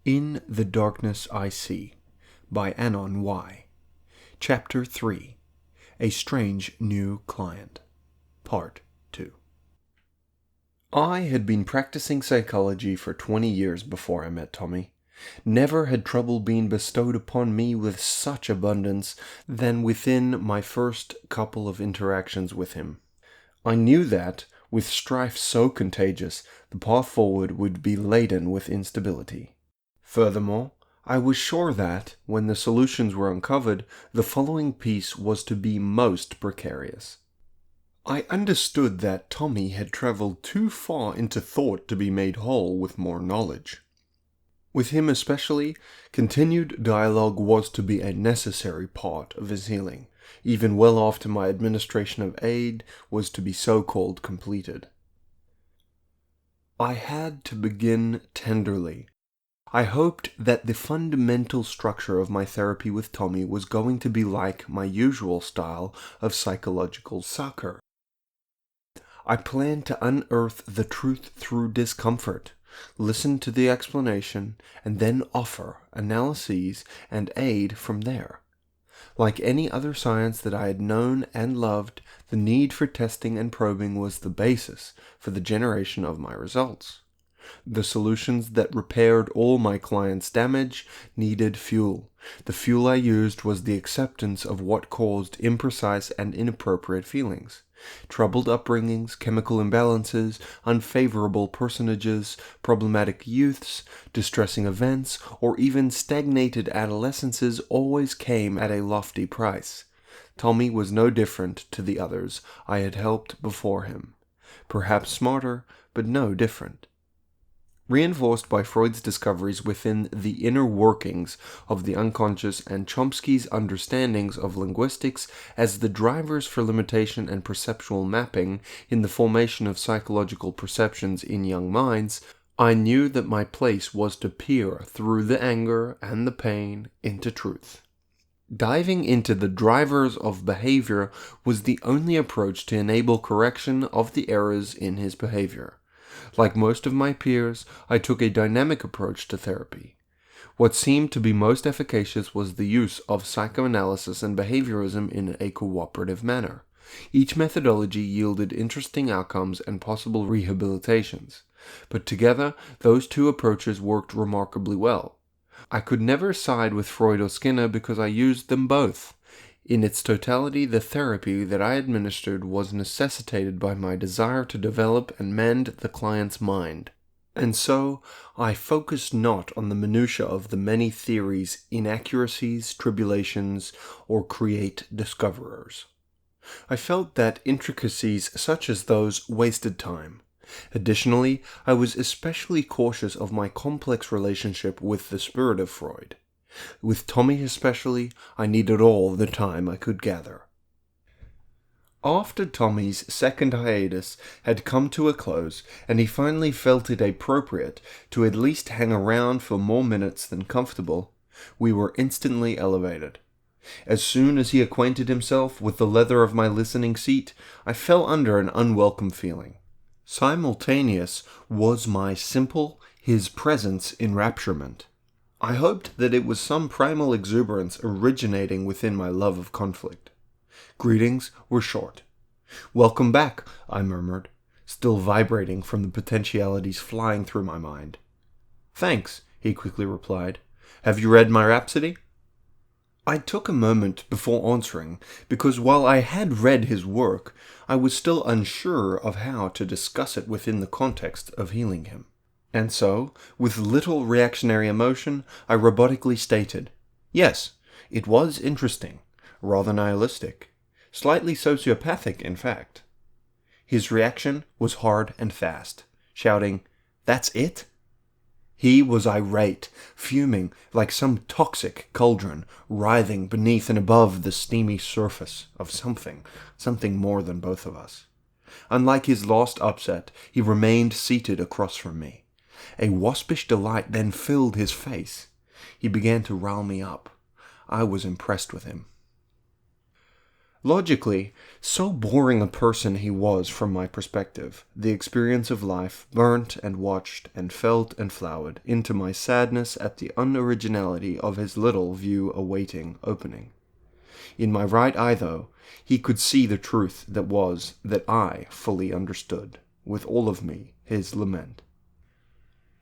In the Darkness I See by Anon Y. Chapter 3. A Strange New Client. Part 2. I had been practicing psychology for 20 years before I met Tommy. Never had trouble been bestowed upon me with such abundance than within my first couple of interactions with him. I knew that, with strife so contagious, the path forward would be laden with instability. Furthermore, I was sure that, when the solutions were uncovered, the following piece was to be most precarious. I understood that Tommy had travelled too far into thought to be made whole with more knowledge. With him especially, continued dialogue was to be a necessary part of his healing, even well after my administration of aid was to be so-called completed. I had to begin tenderly. I hoped that the fundamental structure of my therapy with Tommy was going to be like my usual style of psychological succor. I planned to unearth the truth through discomfort, listen to the explanation, and then offer analyses and aid from there. Like any other science that I had known and loved, the need for testing and probing was the basis for the generation of my results. The solutions that repaired all my clients' damage needed fuel. The fuel I used was the acceptance of what caused imprecise and inappropriate feelings. Troubled upbringings, chemical imbalances, unfavorable personages, problematic youths, distressing events, or even stagnated adolescences always came at a lofty price. Tommy was no different to the others I had helped before him. Perhaps smarter, but no different. Reinforced by Freud's discoveries within the inner workings of the unconscious and Chomsky's understandings of linguistics as the drivers for limitation and perceptual mapping in the formation of psychological perceptions in young minds, I knew that my place was to peer through the anger and the pain into truth. Diving into the drivers of behavior was the only approach to enable correction of the errors in his behavior. Like most of my peers, I took a dynamic approach to therapy. What seemed to be most efficacious was the use of psychoanalysis and behaviorism in a cooperative manner. Each methodology yielded interesting outcomes and possible rehabilitations, but together those two approaches worked remarkably well. I could never side with Freud or Skinner because I used them both. In its totality, the therapy that I administered was necessitated by my desire to develop and mend the client's mind. And so, I focused not on the minutiae of the many theories, inaccuracies, tribulations, or create discoverers. I felt that intricacies such as those wasted time. Additionally, I was especially cautious of my complex relationship with the spirit of Freud. With Tommy especially, I needed all the time I could gather. After Tommy's second hiatus had come to a close, and he finally felt it appropriate to at least hang around for more minutes than comfortable, we were instantly elevated. As soon as he acquainted himself with the leather of my listening seat, I fell under an unwelcome feeling. Simultaneous was my simple, his presence enrapturement. I hoped that it was some primal exuberance originating within my love of conflict. Greetings were short. "Welcome back," I murmured, still vibrating from the potentialities flying through my mind. "Thanks," he quickly replied. "Have you read my Rhapsody?" I took a moment before answering, because while I had read his work, I was still unsure of how to discuss it within the context of healing him. And so, with little reactionary emotion, I robotically stated, "Yes, it was interesting, rather nihilistic, slightly sociopathic in fact." His reaction was hard and fast, shouting, "That's it?" He was irate, fuming like some toxic cauldron, writhing beneath and above the steamy surface of something more than both of us. Unlike his last upset, he remained seated across from me. A waspish delight then filled his face. He began to rile me up. I was impressed with him. Logically, so boring a person he was from my perspective, the experience of life burnt and watched and felt and flowered into my sadness at the unoriginality of his little view-awaiting opening. In my right eye, though, he could see the truth that I fully understood, with all of me, his lament.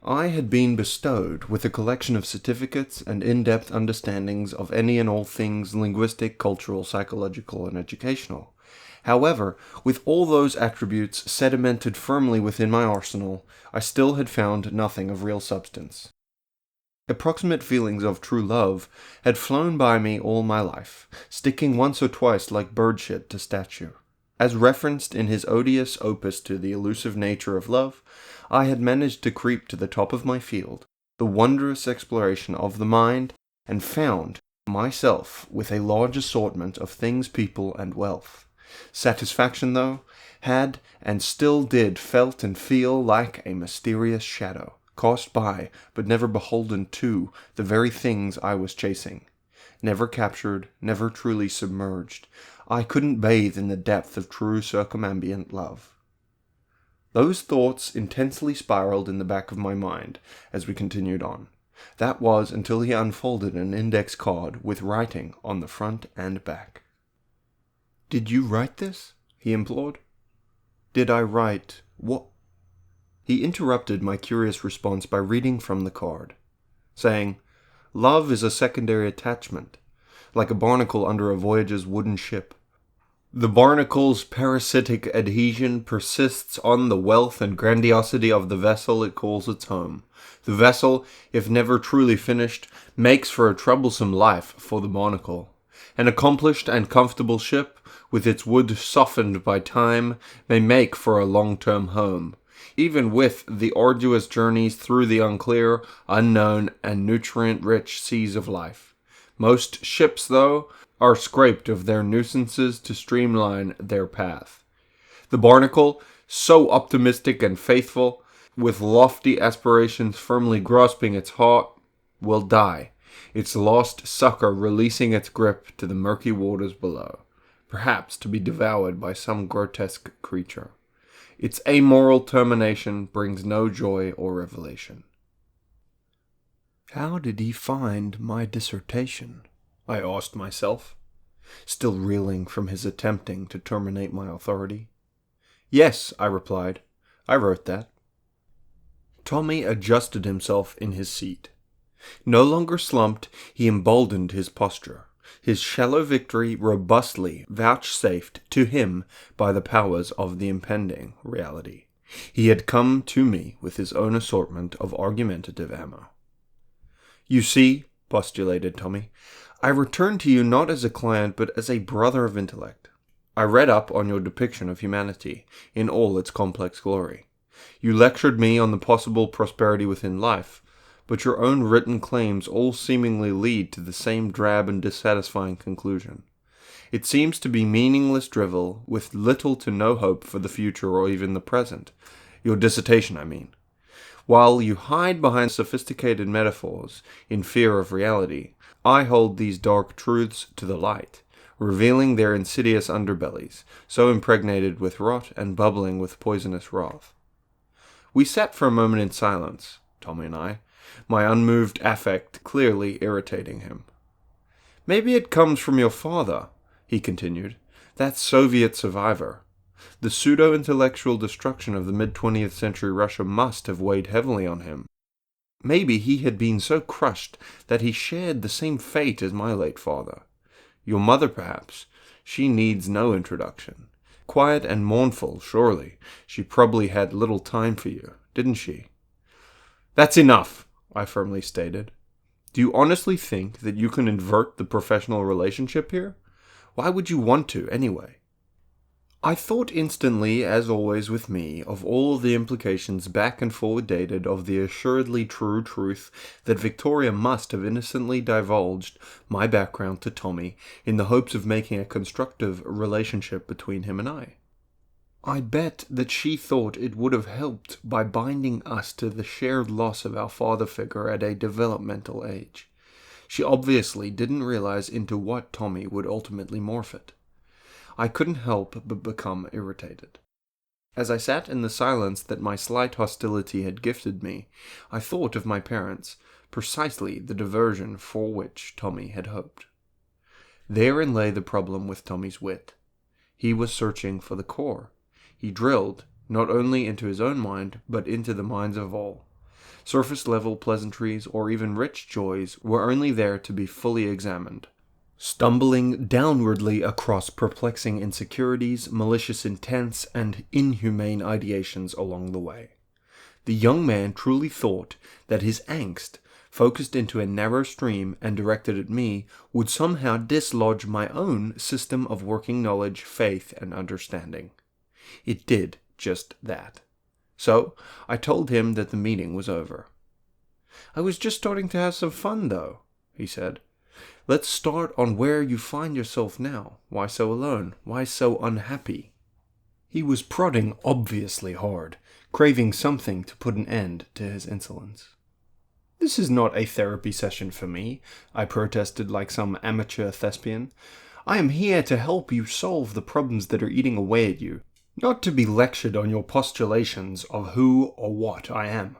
I had been bestowed with a collection of certificates and in-depth understandings of any and all things linguistic, cultural, psychological, and educational. However, with all those attributes sedimented firmly within my arsenal, I still had found nothing of real substance. Approximate feelings of true love had flown by me all my life, sticking once or twice like bird shit to statue. As referenced in his odious opus to the elusive nature of love, I had managed to creep to the top of my field, the wondrous exploration of the mind, and found myself with a large assortment of things, people, and wealth. Satisfaction, though, had and still did felt and feel like a mysterious shadow, cast by, but never beholden to, the very things I was chasing. Never captured, never truly submerged, I couldn't bathe in the depth of true circumambient love. Those thoughts intensely spiraled in the back of my mind as we continued on. That was until he unfolded an index card with writing on the front and back. "Did you write this?" he implored. "Did I write what?" He interrupted my curious response by reading from the card, saying, "Love is a secondary attachment, like a barnacle under a voyager's wooden ship. The barnacle's parasitic adhesion persists on the wealth and grandiosity of the vessel it calls its home. The vessel, if never truly finished, makes for a troublesome life for the barnacle. An accomplished and comfortable ship, with its wood softened by time, may make for a long-term home, even with the arduous journeys through the unclear, unknown, and nutrient-rich seas of life. Most ships, though, are scraped of their nuisances to streamline their path. The barnacle, so optimistic and faithful, with lofty aspirations firmly grasping its heart, will die, its lost succor releasing its grip to the murky waters below, perhaps to be devoured by some grotesque creature. Its amoral termination brings no joy or revelation." How did he find my dissertation? I asked myself, still reeling from his attempting to terminate my authority. "Yes," I replied, "I wrote that." Tommy adjusted himself in his seat. No longer slumped, he emboldened his posture, his shallow victory robustly vouchsafed to him by the powers of the impending reality. He had come to me with his own assortment of argumentative ammo. "You see," postulated Tommy, "I return to you not as a client, but as a brother of intellect. I read up on your depiction of humanity in all its complex glory. You lectured me on the possible prosperity within life, but your own written claims all seemingly lead to the same drab and dissatisfying conclusion. It seems to be meaningless drivel with little to no hope for the future or even the present. Your dissertation, I mean. While you hide behind sophisticated metaphors in fear of reality, I hold these dark truths to the light, revealing their insidious underbellies, so impregnated with rot and bubbling with poisonous wrath." We sat for a moment in silence, Tommy and I, my unmoved affect clearly irritating him. "Maybe it comes from your father," he continued, "that Soviet survivor. The pseudo-intellectual destruction of the mid-20th century Russia must have weighed heavily on him. Maybe he had been so crushed that he shared the same fate as my late father. Your mother, perhaps. She needs no introduction. Quiet and mournful, surely. She probably had little time for you, didn't she?" "That's enough," I firmly stated. "Do you honestly think that you can invert the professional relationship here? Why would you want to, anyway?" I thought instantly, as always with me, of all the implications back and forward dated of the assuredly true truth that Victoria must have innocently divulged my background to Tommy in the hopes of making a constructive relationship between him and I. I bet that she thought it would have helped by binding us to the shared loss of our father figure at a developmental age. She obviously didn't realize into what Tommy would ultimately morph it. I couldn't help but become irritated. As I sat in the silence that my slight hostility had gifted me, I thought of my parents, precisely the diversion for which Tommy had hoped. Therein lay the problem with Tommy's wit. He was searching for the core. He drilled, not only into his own mind, but into the minds of all. Surface-level pleasantries or even rich joys were only there to be fully examined. Stumbling downwardly across perplexing insecurities, malicious intents, and inhumane ideations along the way. The young man truly thought that his angst, focused into a narrow stream and directed at me, would somehow dislodge my own system of working knowledge, faith, and understanding. It did just that. So, I told him that the meeting was over. "I was just starting to have some fun, though," he said. "Let's start on where you find yourself now. Why so alone? Why so unhappy?" He was prodding obviously hard, craving something to put an end to his insolence. "This is not a therapy session for me," I protested like some amateur thespian. "I am here to help you solve the problems that are eating away at you, not to be lectured on your postulations of who or what I am.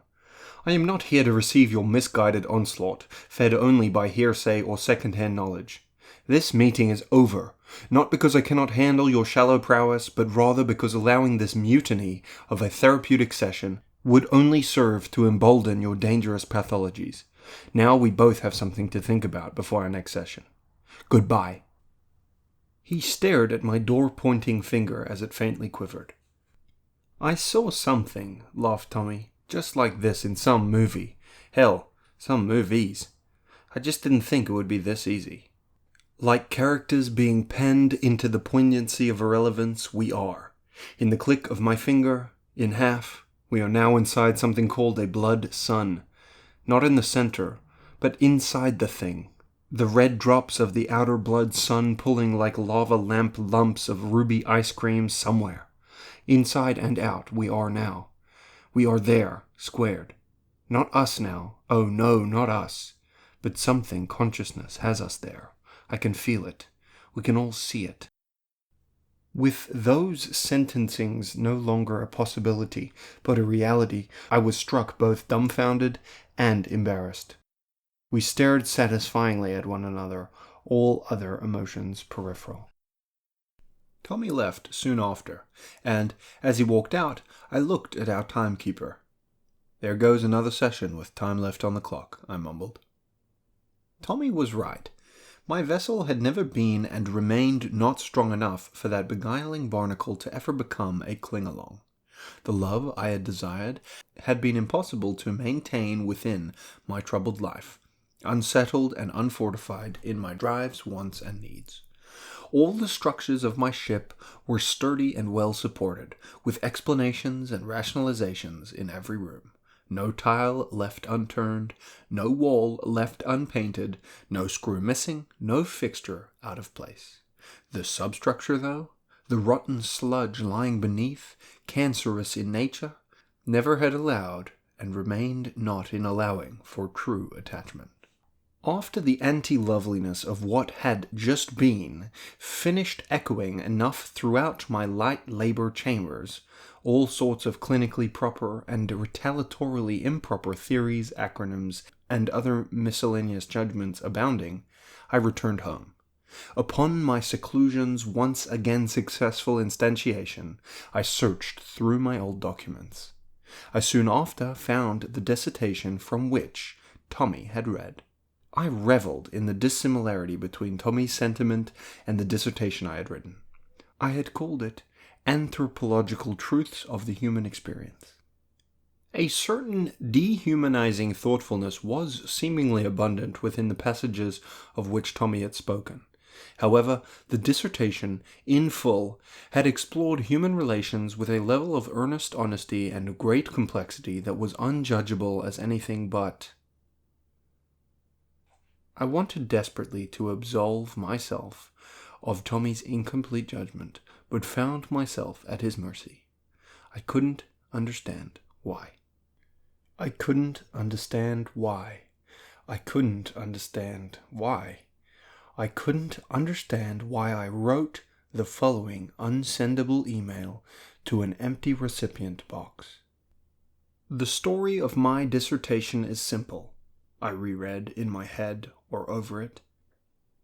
I am not here to receive your misguided onslaught, fed only by hearsay or second-hand knowledge. This meeting is over, not because I cannot handle your shallow prowess, but rather because allowing this mutiny of a therapeutic session would only serve to embolden your dangerous pathologies. Now we both have something to think about before our next session. Goodbye." He stared at my door-pointing finger as it faintly quivered. "I saw something," laughed Tommy, "just like this in some movie. Hell, some movies. I just didn't think it would be this easy. Like characters being penned into the poignancy of irrelevance, we are. In the click of my finger, in half, we are now inside something called a blood sun. Not in the center, but inside the thing. The red drops of the outer blood sun pulling like lava lamp lumps of ruby ice cream somewhere. Inside and out we are now. We are there, squared. Not us now. Oh no, not us. But something consciousness has us there. I can feel it. We can all see it." With those sentencings no longer a possibility, but a reality, I was struck both dumbfounded and embarrassed. We stared satisfyingly at one another, all other emotions peripheral. Tommy left soon after, and, as he walked out, I looked at our timekeeper. "There goes another session with time left on the clock," I mumbled. Tommy was right. My vessel had never been and remained not strong enough for that beguiling barnacle to ever become a cling-along. The love I had desired had been impossible to maintain within my troubled life, unsettled and unfortified in my drives, wants, and needs. All the structures of my ship were sturdy and well supported, with explanations and rationalizations in every room. No tile left unturned, no wall left unpainted, no screw missing, no fixture out of place. The substructure, though, the rotten sludge lying beneath, cancerous in nature, never had allowed, and remained not in allowing, for true attachment. After the anti-loveliness of what had just been finished echoing enough throughout my light labor chambers, all sorts of clinically proper and retaliatorily improper theories, acronyms, and other miscellaneous judgments abounding, I returned home. Upon my seclusion's once again successful instantiation, I searched through my old documents. I soon after found the dissertation from which Tommy had read. I reveled in the dissimilarity between Tommy's sentiment and the dissertation I had written. I had called it Anthropological Truths of the Human Experience. A certain dehumanizing thoughtfulness was seemingly abundant within the passages of which Tommy had spoken. However, the dissertation, in full, had explored human relations with a level of earnest honesty and great complexity that was unjudgeable as anything but... I wanted desperately to absolve myself of Tommy's incomplete judgment, but found myself at his mercy. I couldn't understand why. I couldn't understand why. I couldn't understand why. I couldn't understand why I wrote the following unsendable email to an empty recipient box. The story of my dissertation is simple, I reread in my head or over it.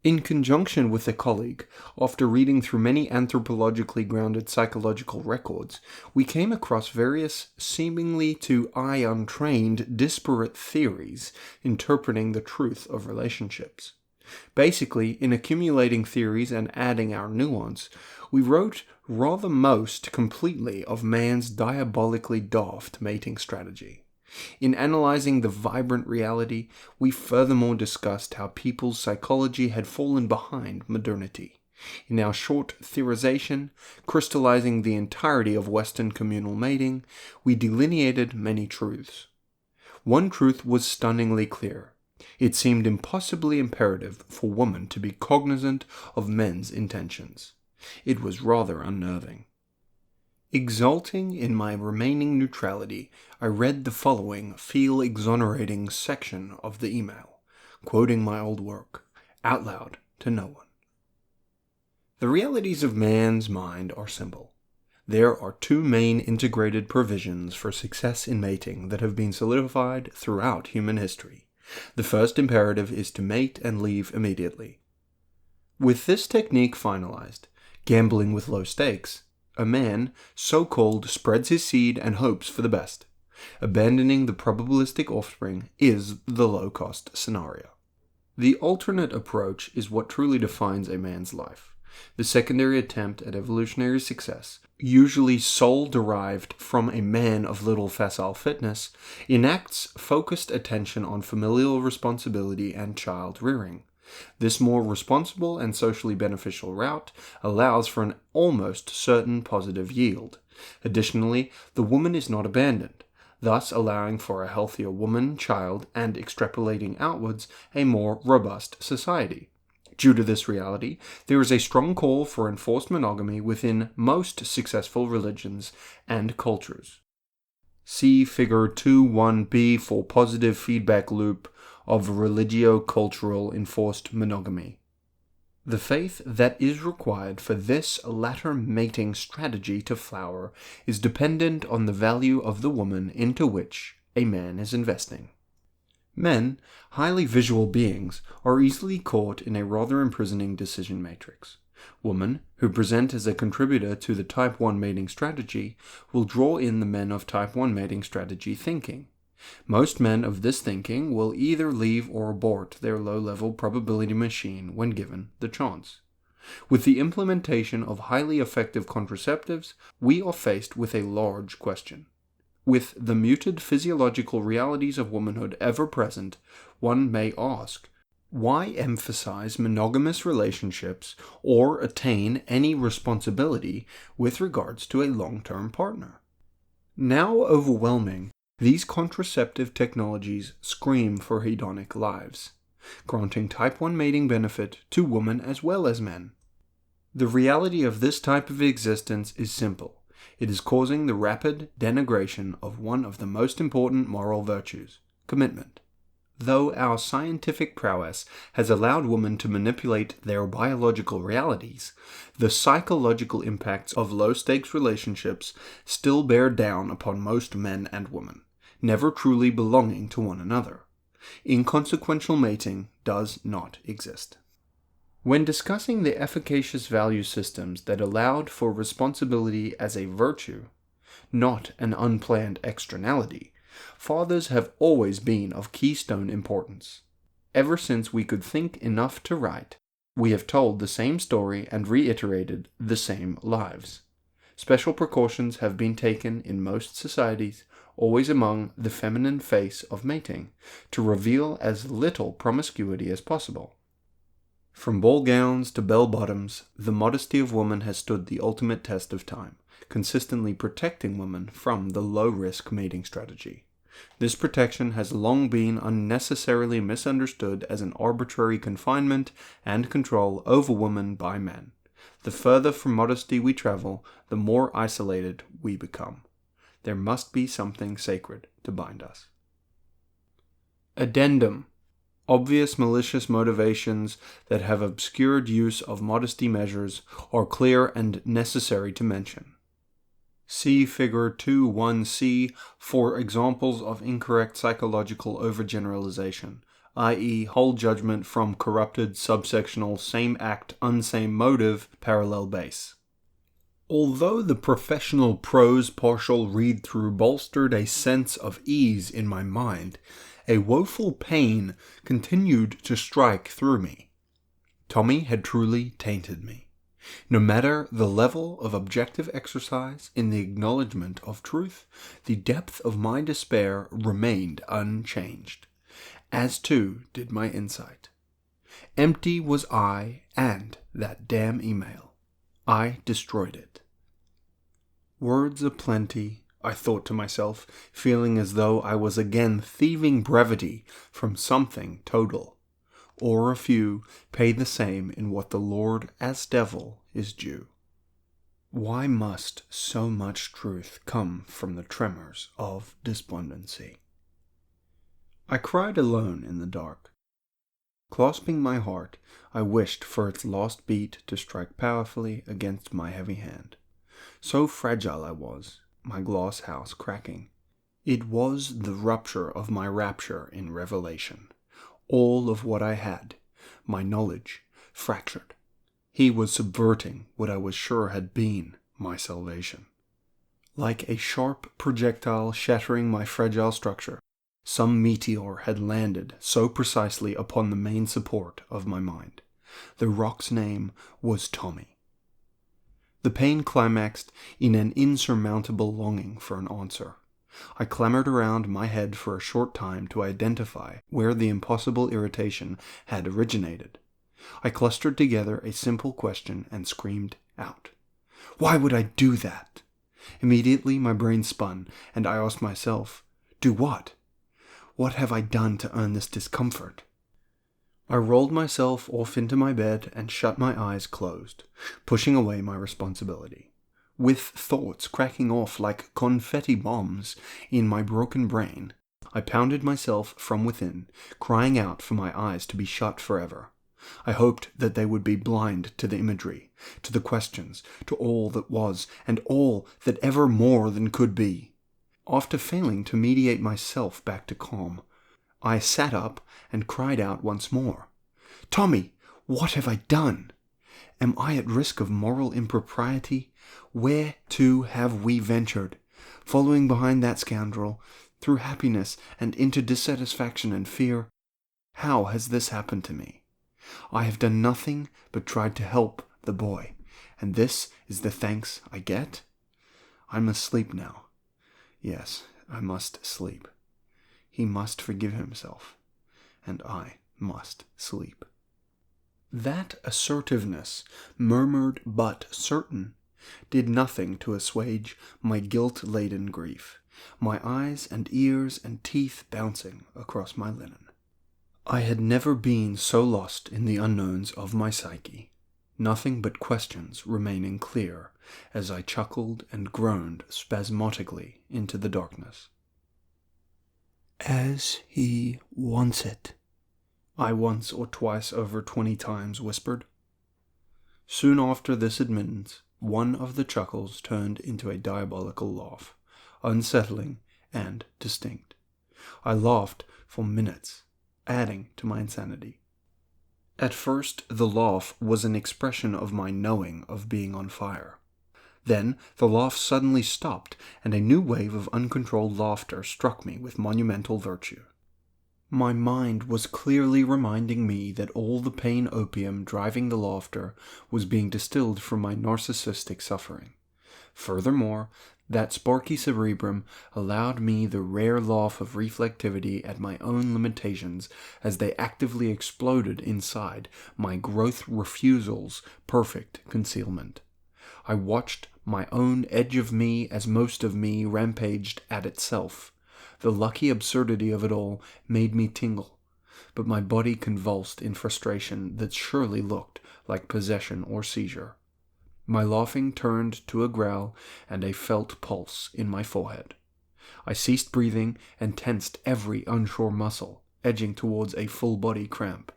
In conjunction with a colleague, after reading through many anthropologically grounded psychological records, we came across various, seemingly to eye untrained, disparate theories interpreting the truth of relationships. Basically, in accumulating theories and adding our nuance, we wrote rather most completely of man's diabolically daft mating strategy. In analyzing the vibrant reality, we furthermore discussed how people's psychology had fallen behind modernity. In our short theorization, crystallizing the entirety of Western communal mating, we delineated many truths. One truth was stunningly clear. It seemed impossibly imperative for women to be cognizant of men's intentions. It was rather unnerving. Exulting in my remaining neutrality, I read the following feel-exonerating section of the email, quoting my old work, out loud to no one. The realities of man's mind are simple. There are two main integrated provisions for success in mating that have been solidified throughout human history. The first imperative is to mate and leave immediately. With this technique finalized, gambling with low stakes, a man, so-called, spreads his seed and hopes for the best. Abandoning the probabilistic offspring is the low-cost scenario. The alternate approach is what truly defines a man's life. The secondary attempt at evolutionary success, usually soul-derived from a man of little facile fitness, enacts focused attention on familial responsibility and child-rearing. This more responsible and socially beneficial route allows for an almost certain positive yield. Additionally, the woman is not abandoned, thus allowing for a healthier woman, child, and extrapolating outwards a more robust society. Due to this reality, there is a strong call for enforced monogamy within most successful religions and cultures. See Figure 2.1b for positive feedback loop of religio-cultural enforced monogamy. The faith that is required for this latter mating strategy to flower is dependent on the value of the woman into which a man is investing. Men, highly visual beings, are easily caught in a rather imprisoning decision matrix. Women, who present as a contributor to the Type 1 mating strategy, will draw in the men of Type 1 mating strategy thinking. Most men of this thinking will either leave or abort their low-level probability machine when given the chance. With the implementation of highly effective contraceptives, we are faced with a large question. With the muted physiological realities of womanhood ever present, one may ask, why emphasize monogamous relationships or attain any responsibility with regards to a long-term partner? Now overwhelming, these contraceptive technologies scream for hedonic lives, granting type 1 mating benefit to women as well as men. The reality of this type of existence is simple. It is causing the rapid denigration of one of the most important moral virtues, commitment. Though our scientific prowess has allowed women to manipulate their biological realities, the psychological impacts of low-stakes relationships still bear down upon most men and women, never truly belonging to one another. Inconsequential mating does not exist. When discussing the efficacious value systems that allowed for responsibility as a virtue, not an unplanned externality, fathers have always been of keystone importance. Ever since we could think enough to write, we have told the same story and reiterated the same lives. Special precautions have been taken in most societies, always among the feminine face of mating, to reveal as little promiscuity as possible. From ball gowns to bell-bottoms, the modesty of woman has stood the ultimate test of time, consistently protecting women from the low-risk mating strategy. This protection has long been unnecessarily misunderstood as an arbitrary confinement and control over women by men. The further from modesty we travel, the more isolated we become. There must be something sacred to bind us. Addendum. Obvious malicious motivations that have obscured use of modesty measures are clear and necessary to mention. See Figure 2.1c for examples of incorrect psychological overgeneralization, i.e. whole judgment from corrupted subsectional same act, unsame motive parallel base. Although the professional prose partial read-through bolstered a sense of ease in my mind, a woeful pain continued to strike through me. Tommy had truly tainted me. No matter the level of objective exercise in the acknowledgement of truth, the depth of my despair remained unchanged, as too did my insight. Empty was I and that damn email. I destroyed it. Words aplenty, I thought to myself, feeling as though I was again thieving brevity from something total, or a few pay the same in what the Lord as devil is due. Why must so much truth come from the tremors of despondency? I cried alone in the dark. Clasping my heart, I wished for its lost beat to strike powerfully against my heavy hand. So fragile I was, my glass house cracking. It was the rupture of my rapture in revelation. All of what I had, my knowledge, fractured. He was subverting what I was sure had been my salvation. Like a sharp projectile shattering my fragile structure, some meteor had landed so precisely upon the main support of my mind. The rock's name was Tommy. The pain climaxed in an insurmountable longing for an answer. I clambered around my head for a short time to identify where the impossible irritation had originated. I clustered together a simple question and screamed out. Why would I do that? Immediately my brain spun, and I asked myself, do what? What have I done to earn this discomfort? I rolled myself off into my bed and shut my eyes closed, pushing away my responsibility. With thoughts cracking off like confetti bombs in my broken brain, I pounded myself from within, crying out for my eyes to be shut forever. I hoped that they would be blind to the imagery, to the questions, to all that was, and all that ever more than could be. After failing to mediate myself back to calm, I sat up and cried out once more. Tommy, what have I done? Am I at risk of moral impropriety? Where to have we ventured? Following behind that scoundrel, through happiness and into dissatisfaction and fear? How has this happened to me? I have done nothing but tried to help the boy, and this is the thanks I get? I must sleep now. Yes, I must sleep. He must forgive himself, and I must sleep. That assertiveness, murmured but certain, did nothing to assuage my guilt-laden grief, my eyes and ears and teeth bouncing across my linen. I had never been so lost in the unknowns of my psyche, nothing but questions remaining clear as I chuckled and groaned spasmodically into the darkness. As he wants it, I once or twice over 20 times whispered. Soon after this admittance, one of the chuckles turned into a diabolical laugh, unsettling and distinct. I laughed for minutes, adding to my insanity. At first, the laugh was an expression of my knowing of being on fire. Then the laugh suddenly stopped, and a new wave of uncontrolled laughter struck me with monumental virtue. My mind was clearly reminding me that all the pain opium driving the laughter was being distilled from my narcissistic suffering. Furthermore, that sparky cerebrum allowed me the rare laugh of reflectivity at my own limitations as they actively exploded inside my growth refusal's perfect concealment. I watched my own edge of me as most of me rampaged at itself. The lucky absurdity of it all made me tingle, but my body convulsed in frustration that surely looked like possession or seizure. My laughing turned to a growl and a felt pulse in my forehead. I ceased breathing and tensed every unsure muscle. edging towards a full-body cramp.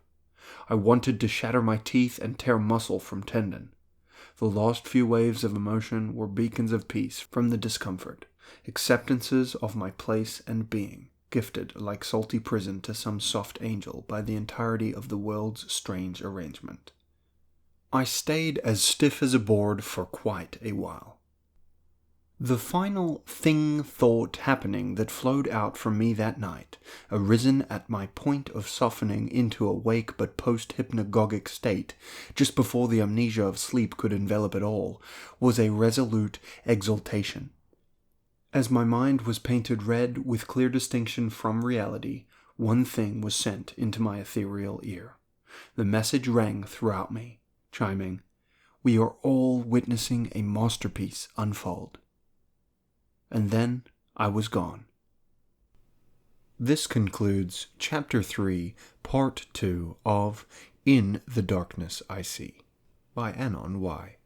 I wanted to shatter my teeth and tear muscle from tendon. The last few waves of emotion were beacons of peace from the discomfort, acceptances of my place and being, gifted like salty prison to some soft angel by the entirety of the world's strange arrangement. I stayed as stiff as a board for quite a while. The final thought happening that flowed out from me that night, arisen at my point of softening into a wake but post-hypnagogic state, just before the amnesia of sleep could envelop it all, was a resolute exultation. As my mind was painted red with clear distinction from reality, one thing was sent into my ethereal ear. The message rang throughout me, chiming, "We are all witnessing a masterpiece unfold." And then I was gone. This concludes Chapter 3, Part 2 of In the Darkness I See, by Anon Y.